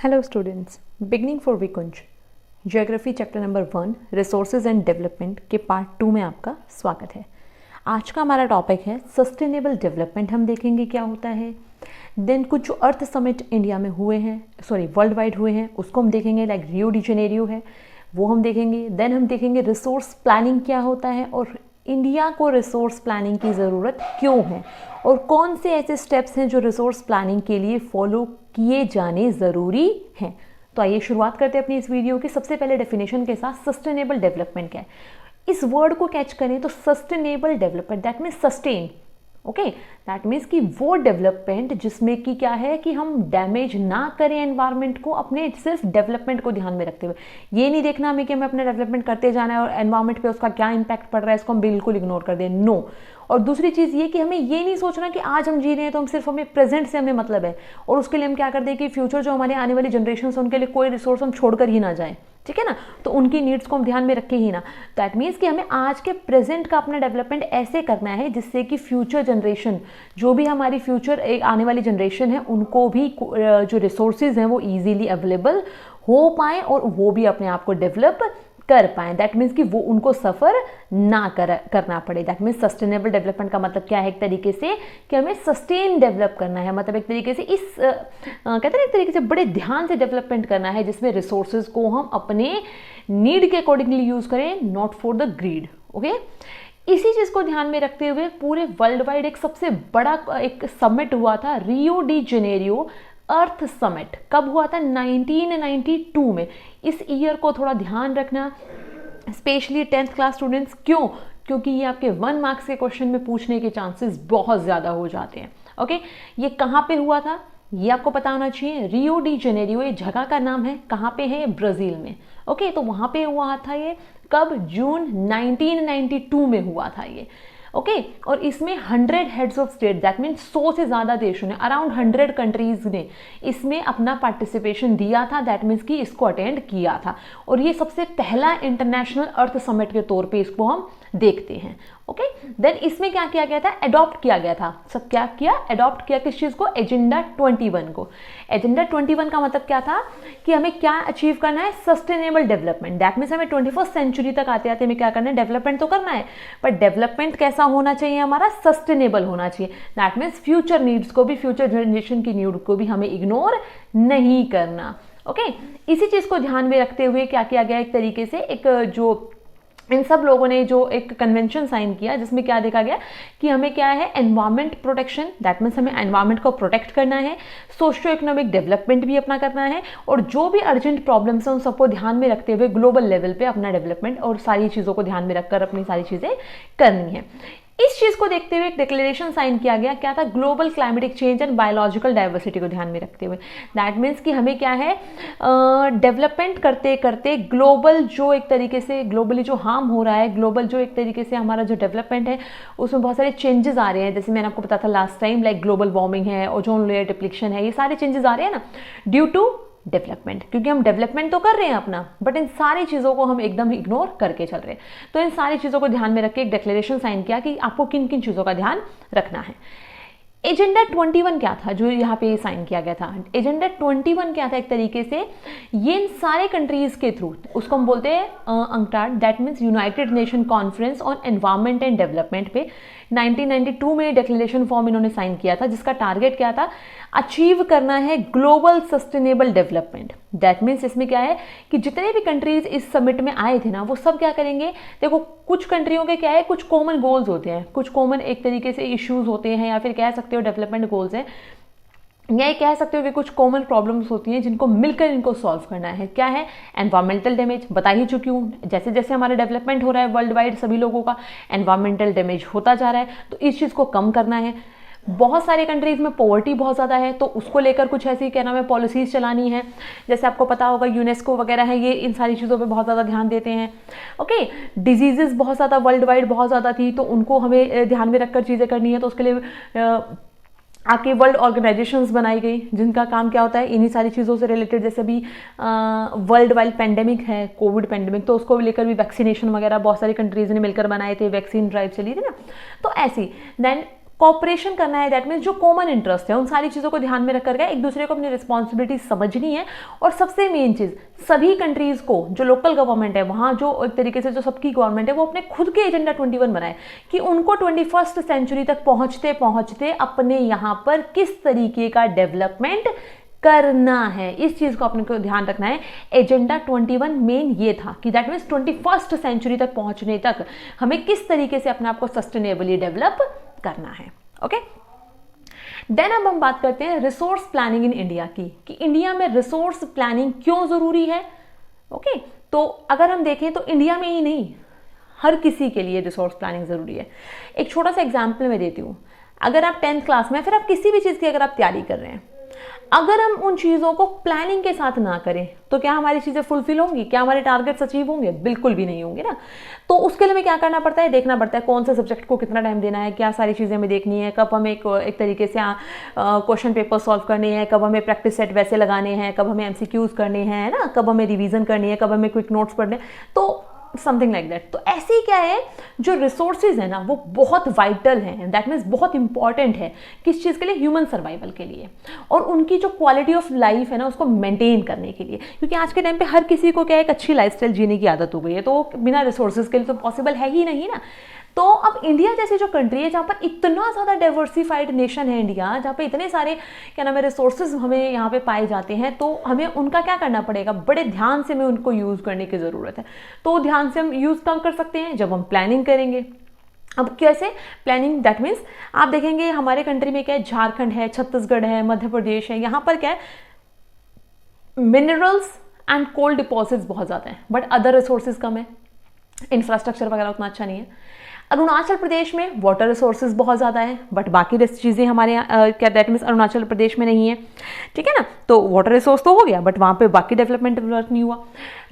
Hello students, beginning for Vikunj geography chapter number 1 resources and development के part 2 में आपका स्वागत है। आज का हमारा टॉपिक है सस्टेनेबल डेवलपमेंट। हम देखेंगे क्या होता है। देन कुछ जो अर्थ समिट इंडिया में हुए हैं, वर्ल्ड वाइड हुए हैं, उसको हम देखेंगे। लाइक रियो डी जेनेरियो है, वो हम देखेंगे। देन हम देखेंगे रिसोर्स प्लानिंग क्या होता है और इंडिया को रिसोर्स प्लानिंग की ज़रूरत क्यों है और कौन से ऐसे स्टेप्स हैं जो रिसोर्स प्लानिंग के लिए फॉलो किए जाने ज़रूरी हैं। तो आइए शुरुआत करते हैं अपनी इस वीडियो की। सबसे पहले डेफिनेशन के साथ सस्टेनेबल डेवलपमेंट क्या है, इस वर्ड को कैच करें तो sustainable development that means sustain. Okay, that means कि वो डेवलपमेंट जिसमें कि क्या है कि हम डैमेज ना करें एनवायरनमेंट को, अपने सिर्फ डेवलपमेंट को ध्यान में रखते हुए। ये नहीं देखना हमें कि हमें अपना डेवलपमेंट करते जाना है और एनवायरनमेंट पे उसका क्या इंपैक्ट पड़ रहा है इसको हम बिल्कुल इग्नोर कर दें। नो। और दूसरी चीज़ ये कि हमें ये नहीं सोचना कि आज हम जी रहे हैं तो हम सिर्फ हमें प्रेजेंट से हमें मतलब है और उसके लिए हम क्या कर दें कि फ्यूचर जो हमारे आने वाली जनरेशन है उनके लिए कोई रिसोर्स हम छोड़कर ही ना जाएं। ठीक है ना, तो उनकी नीड्स को हम ध्यान में रखें ही ना। दैट मीन्स कि हमें आज के प्रेजेंट का अपना डेवलपमेंट ऐसे करना है जिससे कि फ्यूचर जनरेशन, जो भी हमारी फ्यूचर एक आने वाली जनरेशन है, उनको भी जो रिसोर्सेज हैं वो इजीली अवेलेबल हो पाए और वो भी अपने आप को डेवलप कर पाए। दैट मीन्स कि वो उनको सफ़र ना करना पड़े। दैट मीन्स सस्टेनेबल डेवलपमेंट का मतलब क्या है, एक तरीके से कि हमें सस्टेन डेवलप करना है। मतलब एक तरीके से कहते हैं एक तरीके से बड़े ध्यान से डेवलपमेंट करना है जिसमें रिसोर्सेज को हम अपने नीड के अकॉर्डिंगली यूज करें, not for the greed. Okay, इसी चीज़ को ध्यान में रखते हुए पूरे वर्ल्ड वाइड एक सबसे बड़ा एक समिट हुआ था, रियो डी जेनेरियो अर्थ समिट। कब हुआ था? 1992 में। इस ईयर को थोड़ा ध्यान रखना, स्पेशली 10th क्लास स्टूडेंट्स। क्यों? क्योंकि ये आपके 1 मार्क्स के क्वेश्चन में पूछने के चांसेस बहुत ज़्यादा हो जाते हैं। ओके, ये कहाँ पे हुआ था ये आपको पता होना चाहिए। रियो डी जेनेरियो ये जगह का नाम है। कहाँ पे है? ये ब्राज़ील में। ओके, तो वहाँ पे हुआ था ये कब? जून 1992 में हुआ था ये। ओके, और इसमें 100 heads of state, that means 100 से ज़्यादा देशों ने, अराउंड 100 कंट्रीज ने इसमें अपना पार्टिसिपेशन दिया था। दैट मीन्स कि इसको अटेंड किया था और ये सबसे पहला इंटरनेशनल अर्थ समिट के तौर पे इसको हम देखते हैं। ओके, देन इसमें क्या किया गया था? अडॉप्ट किया गया था। सब क्या किया? अडॉप्ट किया किस चीज़ को? एजेंडा 21 को। एजेंडा 21 का मतलब क्या था कि हमें क्या अचीव करना है? Sustainable development. दैट मीन्स हमें 21st सेंचुरी तक आते आते हमें क्या करना है? डेवलपमेंट तो करना है, पर डेवलपमेंट कैसा होना चाहिए? हमारा सस्टेनेबल होना चाहिए। दैट मीन्स फ्यूचर नीड्स को भी, फ्यूचर जनरेशन की नीड को भी हमें इग्नोर नहीं करना। ओके, इसी चीज़ को ध्यान में रखते हुए क्या किया गया, एक तरीके से एक जो इन सब लोगों ने जो एक कन्वेंशन साइन किया जिसमें क्या देखा गया कि हमें क्या है? एनवायरमेंट प्रोटेक्शन, दैट मीन्स हमें एनवायरमेंट को प्रोटेक्ट करना है, सोशियो इकोनॉमिक डेवलपमेंट भी अपना करना है और जो भी अर्जेंट प्रॉब्लम्स हैं उन सबको ध्यान में रखते हुए ग्लोबल लेवल पे अपना डेवलपमेंट और सारी चीज़ों को ध्यान में रखकर अपनी सारी चीज़ें करनी है। इस चीज को देखते हुए एक डिक्लेरेशन साइन किया गया। क्या था? Global climatic change and biological diversity को ध्यान में रखते हुए। दैट मीन्स कि हमें क्या है, डेवलपमेंट करते करते ग्लोबल जो एक तरीके से ग्लोबली जो हार्म हो रहा है, ग्लोबल जो एक तरीके से हमारा जो डेवलपमेंट है उसमें बहुत सारे चेंजेस आ रहे हैं। जैसे मैंने आपको बताया था last time, like global warming है, ओजोन लेयर डिप्लीशन है, ये सारे चेंजेस आ रहे हैं ना ड्यू टू डेवलपमेंट। क्योंकि हम डेवलपमेंट तो कर रहे हैं अपना, बट इन सारी चीज़ों को हम एकदम इग्नोर करके चल रहे हैं। तो इन सारी चीज़ों को ध्यान में रख के एक डिक्लेरेशन साइन किया कि आपको किन किन चीज़ों का ध्यान रखना है। एजेंडा 21 क्या था जो यहाँ पे साइन किया गया था? एजेंडा 21 क्या था? एक तरीके से ये इन सारे कंट्रीज के थ्रू, उसको हम बोलते हैं UNCTAD, that means United nation conference on environment and development पे 1992 में डिक्लेरेशन फॉर्म इन्होंने साइन किया था जिसका टारगेट क्या था? अचीव करना है global sustainable development. That means इसमें क्या है कि जितने भी कंट्रीज इस समिट में आए थे ना वो सब क्या करेंगे? देखो, कुछ कंट्रियों के क्या है, कुछ कॉमन गोल्स होते हैं, कुछ कॉमन एक तरीके से इश्यूज होते हैं या फिर कह सकते हो डेवलपमेंट गोल्स हैं, या ये कह सकते हो कि कुछ कॉमन प्रॉब्लम्स होती हैं जिनको मिलकर इनको सॉल्व करना है। क्या है? एनवायरमेंटल डैमेज, बता ही चुकी हूँ। जैसे जैसे हमारा डेवलपमेंट हो रहा है वर्ल्ड वाइड, सभी लोगों का एनवायरमेंटल डैमेज होता जा रहा है, तो इस चीज़ को कम करना है। बहुत सारे कंट्रीज में पॉवर्टी बहुत ज़्यादा है, तो उसको लेकर कुछ ऐसी क्या नाम है पॉलिसीज़ चलानी है। जैसे आपको पता होगा यूनेस्को वगैरह है, ये इन सारी चीज़ों पे बहुत ज़्यादा ध्यान देते हैं। ओके, डिजीज़ेस बहुत ज़्यादा वर्ल्ड वाइड बहुत ज़्यादा थी, तो उनको हमें ध्यान में रखकर चीज़ें करनी है। तो उसके लिए आके वर्ल्ड ऑर्गेनाइजेशंस बनाई गई जिनका काम क्या होता है इन्हीं सारी चीज़ों से रिलेटेड। जैसे अभी वर्ल्ड वाइड पेंडेमिक है, कोविड पेंडेमिक, तो उसको लेकर भी वैक्सीनेशन वगैरह बहुत सारी कंट्रीज़ ने मिलकर बनाए थे, वैक्सीन ड्राइव चली थी ना, तो ऐसी। देन कॉपरेशन करना है, दैट मीन्स जो कॉमन इंटरेस्ट है उन सारी चीज़ों को ध्यान में रख करके एक दूसरे को अपनी रिस्पॉन्सिबिलिटी समझनी है। और सबसे मेन चीज़, सभी कंट्रीज़ को जो लोकल गवर्नमेंट है वहाँ जो एक तरीके से जो सबकी गवर्नमेंट है वो अपने खुद के एजेंडा 21 बनाए कि उनको 21st सेंचुरी तक पहुँचते पहुँचते अपने यहाँ पर किस तरीके का डेवलपमेंट करना है, इस चीज को अपने को ध्यान रखना है। एजेंडा 21 मेन ये था कि दैट मीन्स 21st सेंचुरी तक पहुंचने तक हमें किस तरीके से अपने आप को सस्टेनेबली डेवलप करना है। ओके, देन अब हम बात करते हैं रिसोर्स प्लानिंग इन इंडिया की, कि इंडिया में रिसोर्स प्लानिंग क्यों जरूरी है। ओके, तो अगर हम देखें तो इंडिया में ही नहीं, हर किसी के लिए रिसोर्स प्लानिंग जरूरी है। एक छोटा सा एग्जाम्पल मैं देती हूँ। अगर आप 10th क्लास में, फिर आप किसी भी चीज़ की अगर आप तैयारी कर रहे हैं, अगर हम उन चीज़ों को प्लानिंग के साथ ना करें तो क्या हमारी चीज़ें फुलफिल होंगी? क्या हमारे टारगेट्स अचीव होंगे? बिल्कुल भी नहीं होंगे ना। तो उसके लिए हमें क्या करना पड़ता है? देखना पड़ता है कौन से सब्जेक्ट को कितना टाइम देना है, क्या सारी चीज़ें हमें देखनी है, कब हमें एक तरीके से क्वेश्चन पेपर सॉल्व करने हैं, कब हमें प्रैक्टिस सेट वैसे लगाने हैं, कब हमें MCQs करने हैं ना, कब हमें रिवीजन करनी है, कब हमें क्विक नोट्स पढ़ने, तो समथिंग लाइक दैट। तो ऐसे ही क्या है, जो रिसोर्सेज है ना वो बहुत वाइटल हैं, दैट मीन्स बहुत इंपॉर्टेंट है किस चीज़ के लिए? ह्यूमन सर्वाइवल के लिए, और उनकी जो क्वालिटी ऑफ लाइफ है ना उसको मेंटेन करने के लिए। क्योंकि आज के टाइम पे हर किसी को क्या एक अच्छी लाइफस्टाइल जीने की आदत हो गई है, तो बिना रिसोर्सेज के लिए तो पॉसिबल है ही नहीं ना। तो अब इंडिया जैसी जो कंट्री है जहाँ पर इतना ज़्यादा डाइवर्सिफाइड नेशन है इंडिया, जहाँ पे इतने सारे क्या नाम है रिसोर्सेज हमें यहाँ पे पाए जाते हैं, तो हमें उनका क्या करना पड़ेगा? बड़े ध्यान से हमें उनको यूज़ करने की ज़रूरत है। तो ध्यान से हम यूज़ कब कर सकते हैं? जब हम प्लानिंग करेंगे। अब कैसे प्लानिंग? दैट मीन्स आप देखेंगे हमारे कंट्री में क्या है, झारखंड है, छत्तीसगढ़ है, मध्य प्रदेश है, यहाँ पर क्या है, मिनरल्स एंड कोल डिपॉजिट्स बहुत ज़्यादा है, बट अदर रिसोर्सेज कम है, इंफ्रास्ट्रक्चर वगैरह उतना अच्छा नहीं है। अरुणाचल प्रदेश में वाटर रिसोर्सेज बहुत ज़्यादा है, बट बाकी चीज़ें हमारे यहाँ क्या दैट मीन्स अरुणाचल प्रदेश में नहीं है, ठीक है ना। तो वाटर रिसोर्स तो हो गया, बट वहाँ पे बाकी डेवलपमेंट नहीं हुआ।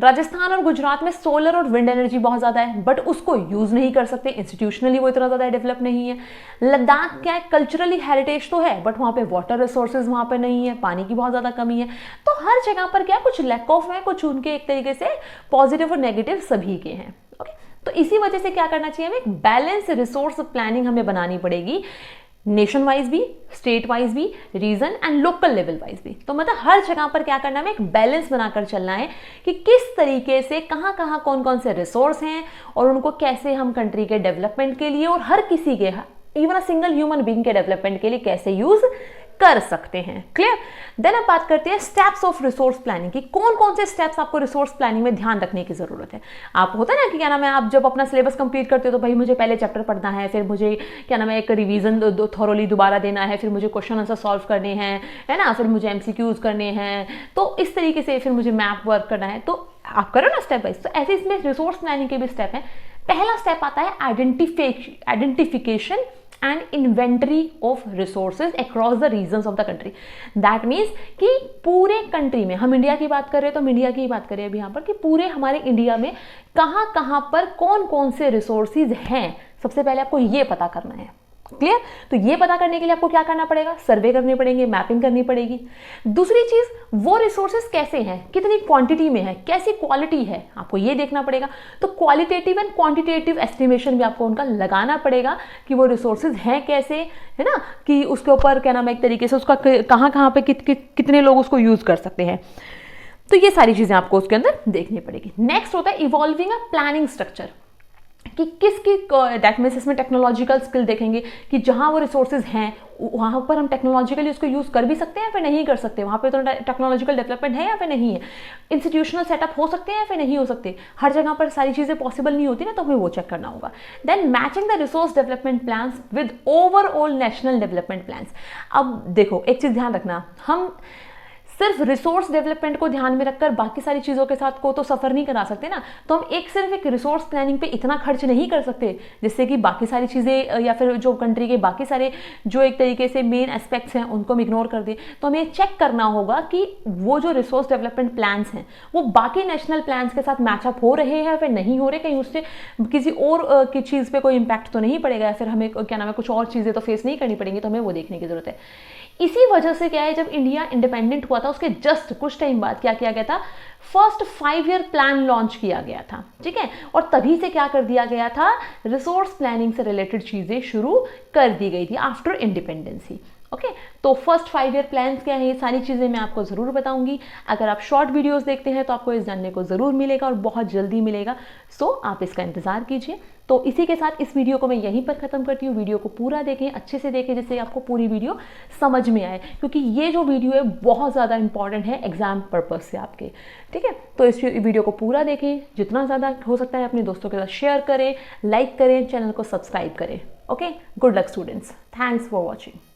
राजस्थान और गुजरात में सोलर और विंड एनर्जी बहुत ज़्यादा है, बट उसको यूज़ नहीं कर सकते, इंस्टीट्यूशनली वो इतना ज़्यादा डेवलप नहीं है। लद्दाख क्या है, कल्चरली हेरिटेज तो है, बट वहाँ पे वाटर रिसोर्सेज वहाँ पे नहीं है, पानी की बहुत ज़्यादा कमी है। तो हर जगह पर क्या कुछ लैक ऑफ है, कुछ उनके एक तरीके से पॉजिटिव और नेगेटिव सभी के हैं। ओके, तो इसी वजह से क्या करना चाहिए, हमें एक बैलेंस रिसोर्स प्लानिंग हमें बनानी पड़ेगी, नेशन वाइज भी, स्टेट वाइज भी, region and local level wise भी। तो मतलब हर जगह पर क्या करना है, हमें एक बैलेंस बनाकर चलना है कि किस तरीके से कहाँ कहाँ कौन कौन से रिसोर्स हैं और उनको कैसे हम कंट्री के डेवलपमेंट के लिए और हर किसी के, even a single human being के डेवलपमेंट के लिए कैसे यूज कर सकते हैं। क्लियर? देन अब बात करते हैं स्टेप्स ऑफ रिसोर्स प्लानिंग की। कौन कौन से स्टेप्स आपको रिसोर्स प्लानिंग में ध्यान रखने की जरूरत है। आप होता है ना कि क्या नाम है, आप जब अपना सिलेबस कंप्लीट करते हो तो भाई मुझे पहले चैप्टर पढ़ना है, फिर मुझे क्या नाम है एक रिवीजन थॉरोली दोबारा देना है, फिर मुझे क्वेश्चन आंसर सॉल्व करने हैं, है ना, फिर मुझे MCQs करने हैं, तो इस तरीके से फिर मुझे मैप वर्क करना है। तो आप करो ना स्टेप वाइज। तो ऐसे इसमें रिसोर्स प्लानिंग के भी स्टेप है। पहला स्टेप आता है identification and inventory of resources across the regions of the country. That means कि पूरे कंट्री में, हम इंडिया की बात कर रहे हैं तो हम इंडिया की ही बात करें अभी यहाँ पर, कि पूरे हमारे इंडिया में कहाँ कहाँ पर कौन कौन से रिसोर्सेज हैं, सबसे पहले आपको ये पता करना है। क्लियर? तो ये पता करने के लिए आपको क्या करना पड़ेगा, सर्वे करनी पड़ेंगे, मैपिंग करनी पड़ेगी। दूसरी चीज, वो रिसोर्सेज कैसे हैं, कितनी क्वांटिटी में है, कैसी क्वालिटी है, आपको ये देखना पड़ेगा। तो क्वालिटेटिव एंड क्वांटिटेटिव एस्टिमेशन भी आपको उनका लगाना पड़ेगा कि वो रिसोर्सेज हैं कैसे, है ना, कि उसके ऊपर क्या नाम है एक तरीके से उसका कहाँ कहाँ पे कितने लोग उसको यूज कर सकते हैं। तो ये सारी चीजें आपको उसके अंदर देखनी पड़ेगी। नेक्स्ट होता है इवॉल्विंग अ प्लानिंग स्ट्रक्चर, कि किसकी दैट मीन्स इसमें टेक्नोलॉजिकल स्किल देखेंगे कि जहाँ वो रिसोर्सेज हैं वहाँ पर हम टेक्नोलॉजिकली उसको यूज़ कर भी सकते हैं या फिर नहीं कर सकते, वहाँ पे तो टेक्नोलॉजिकल डेवलपमेंट है या फिर नहीं है, इंस्टीट्यूशनल सेटअप हो सकते हैं या फिर नहीं हो सकते, हर जगह पर सारी चीज़ें पॉसिबल नहीं होती ना, तो हमें वो चेक करना होगा। Then matching the resource development plans with overall national development plans. अब देखो एक चीज़ ध्यान रखना, हम सिर्फ रिसोर्स डेवलपमेंट को ध्यान में रखकर बाकी सारी चीज़ों के साथ को तो सफ़र नहीं करा सकते ना। तो हम सिर्फ एक रिसोर्स प्लानिंग पे इतना खर्च नहीं कर सकते जिससे कि बाकी सारी चीज़ें या फिर जो कंट्री के बाकी सारे जो एक तरीके से मेन एस्पेक्ट्स हैं उनको हम इग्नोर कर दें। तो हमें चेक करना होगा कि वो जो रिसोर्स डेवलपमेंट प्लान्स हैं वो बाकी नेशनल प्लान्स के साथ मैचअप हो रहे हैं या फिर नहीं हो रहे, कहीं उससे किसी और की चीज़ पर कोई इम्पैक्ट तो नहीं पड़ेगा या फिर हमें क्या नाम है कुछ और चीज़ें तो फेस नहीं करनी पड़ेंगी, तो हमें वो देखने की ज़रूरत है। इसी वजह से क्या है, जब इंडिया इंडिपेंडेंट हुआ था उसके जस्ट कुछ टाइम बाद क्या किया गया था, फर्स्ट 5 ईयर प्लान लॉन्च किया गया था, ठीक है। और तभी से क्या कर दिया गया था, रिसोर्स प्लानिंग से रिलेटेड चीजें शुरू कर दी गई थी आफ्टर इंडिपेंडेंसी। ओके, तो फर्स्ट 5 ईयर प्लान्स क्या है, ये सारी चीज़ें मैं आपको ज़रूर बताऊंगी। अगर आप शॉर्ट वीडियोस देखते हैं तो आपको इस जानने को ज़रूर मिलेगा और बहुत जल्दी मिलेगा, सो आप इसका इंतज़ार कीजिए। तो इसी के साथ इस वीडियो को मैं यहीं पर ख़त्म करती हूँ। वीडियो को पूरा देखें, अच्छे से देखें, जिससे आपको पूरी वीडियो समझ में आए, क्योंकि ये जो वीडियो है बहुत ज़्यादा इंपॉर्टेंट है एग्जाम पर्पज़ से आपके, ठीक है। तो इस वीडियो को पूरा देखें, जितना ज़्यादा हो सकता है अपने दोस्तों के साथ शेयर करें, लाइक करें, चैनल को सब्सक्राइब करें। Okay, good luck students, thanks for watching.